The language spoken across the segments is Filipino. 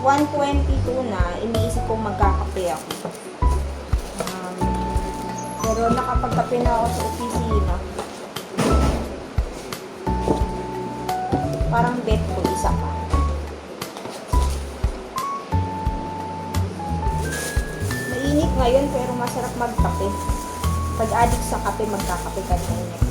1:22 na, iniisip kong magkakape ako. Pero nakapagkape na ako sa opisina. Parang bet ko isa pa. Mainit ngayon pero masarap magkape. Pag addict sa kape, magkakape ka na init.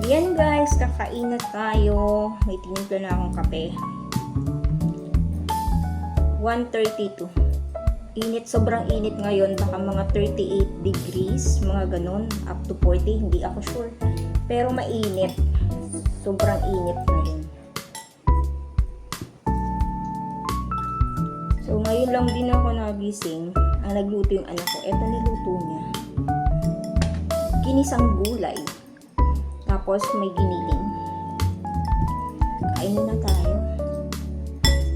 Yan guys, kakain na tayo. May tinimpla na akong kape. 1:32. Init, sobrang init ngayon. Baka mga 38 degrees, mga ganun. Up to 40, hindi ako sure. Pero mainit. Sobrang init ngayon. So ngayon lang din ako nagising. Ang nagluto yung anak ko. Eto niluto niya. Ginisang gulay. Tapos may giniling. Kainin na tayo.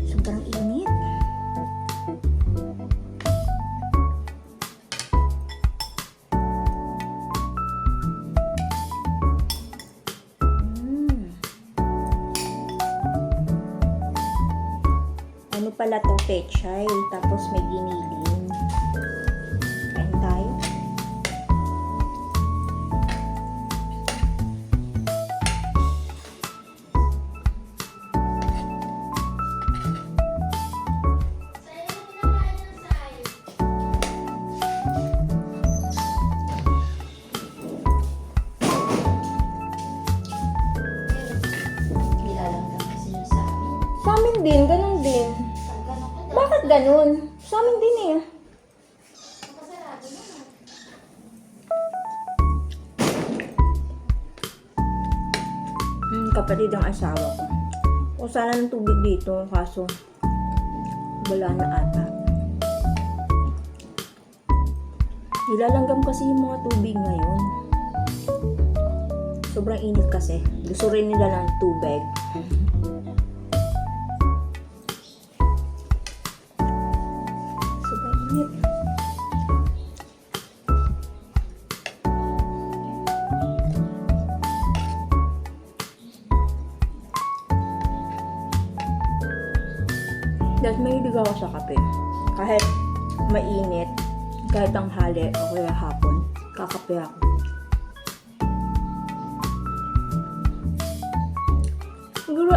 Sobrang init. Ano pala to, pechay. Tapos may giniling. Kain tayo. Sa amin din, ganun din. Bakit ganun? Sa amin din eh. Kapatid ang asawa ko. O sana ng tubig dito, kaso wala na ata. Nilalanggam kasi yung mga tubig ngayon. Sobrang init kasi. Gusto rin nila ng tubig. Sobrang init. Dahil mahilig ako sa kape. Kahit mainit, kahit tanghali o kaya hapon, kakape ako. Siguro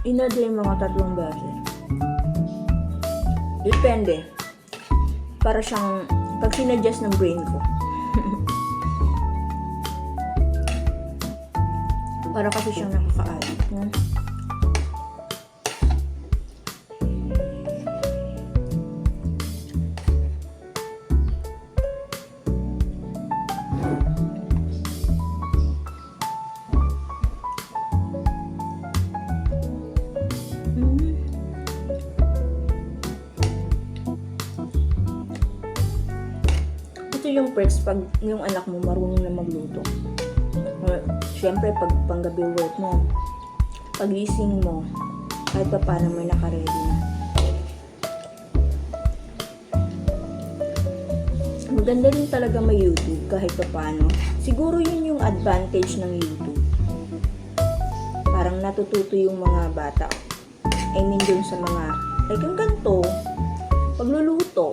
in-a-day mga 3 beses. Depende. Para siyang pag sinadjust ng brain ko. Para kasi siyang nakakaalat. Ito yung perks pag yung anak mo marunong na magluto. Siyempre, pag panggabi work mo, pagising mo, kahit pa paano may nakaready na. Maganda rin talaga may YouTube kahit pa paano. Siguro yun yung advantage ng YouTube. Parang natututo yung mga bata. I mean dun sa mga, like yung ganito, pagluluto.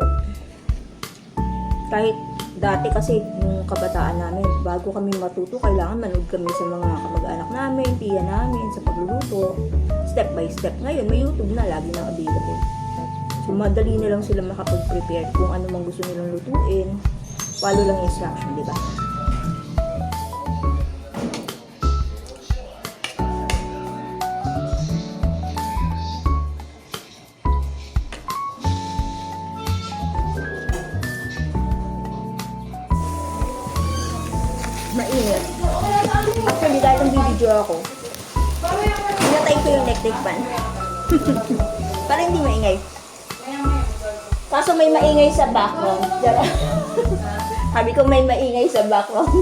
Kahit dati kasi nung kabataan namin, bago kami matuto, kailangan manood kami sa mga kamag-anak namin, tiya namin, sa pagluluto. Step by step. Ngayon, may YouTube na, lagi na available. So, madali na lang sila makapag-prepare kung ano mang gusto nilang lutuin. Follow lang instruction, di ba? Mainit. Actually, dahil ang video ako, pinatay ko yung electric fan. Para hindi maingay. Kaso may maingay sa background. Sabi ko may maingay sa background.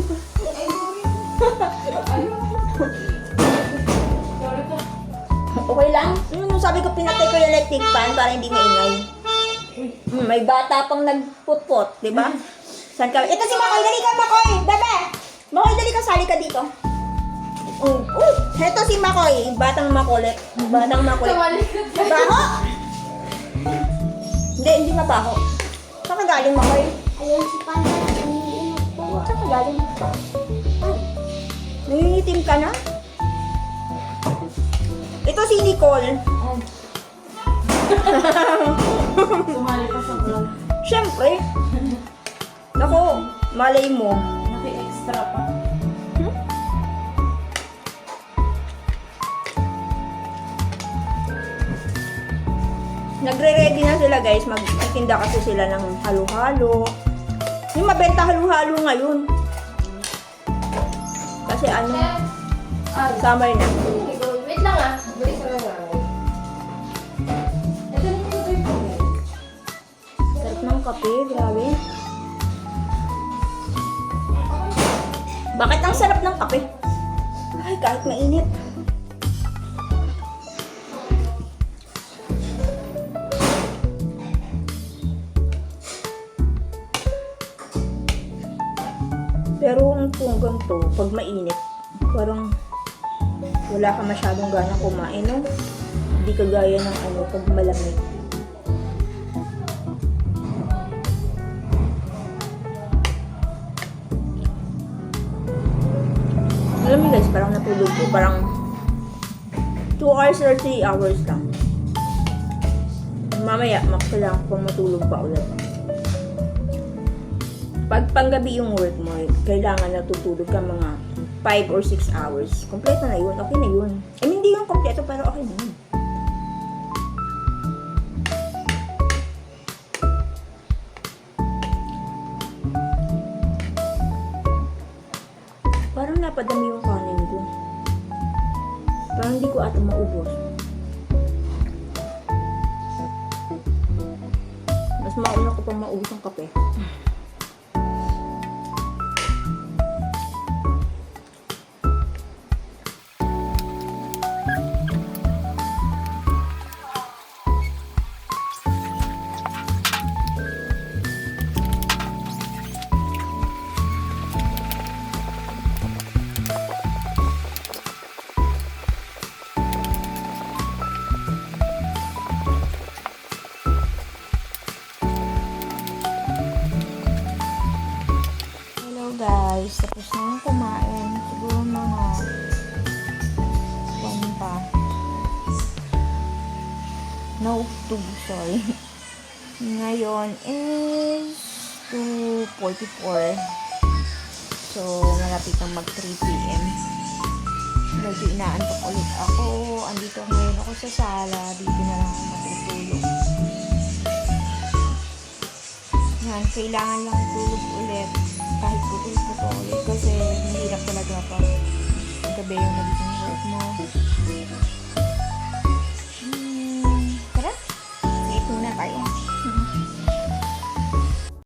Okay lang? Sabi ko pinatay ko yung electric fan para hindi maingay. May bata pang nagputpot, di ba? Saan ka? Ito si Makoy! Dali ka, Makoy! Bebe! Makoy, dali ka, sali ka dito. Ito si Makoy, batang makulit. Batang makulit. Baho? Hindi mabaho. Saan ka galing, Makoy? Ayun si Panda, nanginginom po. Saan ka galing? Nangingitim ka na? Ito si Nicole. Sumali ka sa vlog. Siyempre. Nako, malay mo. Naki-extra pa. Nagre-ready na sila guys, magtitinda kasi sila ng halo-halo. Yung mabenta halo-halo ngayon. Kasi ano, summer na. Wait lang ah. Wait lang ah. Ito na yung kape po. Sarap ng kape, grabe. Bakit ang sarap ng kape? Ay, kahit mainit. Pero ang punggang to, pag mainit, parang wala ka masyadong ganang kumain, no? Hindi kagaya ng ano, pag malamig. Alam mo guys, parang natulog ko, parang 2 hours or 3 hours lang. Mamaya, kailangan pang matulog pa ulit. Pag panggabi yung work mo, kailangan natutulog ka mga 5 or 6 hours. Kompleto na yun. Okay na yun. I mean, hindi yung kompleto, pero okay na yun. Parang napadami yung kanin ko. Parang hindi ko ata maubos. Mas mauna ko pang maubos ang kape. Guys, tapos na yung kumain. Siguro mga 1 pa. No, 2, sorry. Ngayon is 2:44. So, malapit ang mag 3 p.m. Medyo inaantok ulit ako. Andito ngayon ako sa sala. Dito na lang ako matutulog. Yan, kailangan lang tulog ulit. Kahit putol-putol kasi mahirap talaga pag gabi yung naging work mo.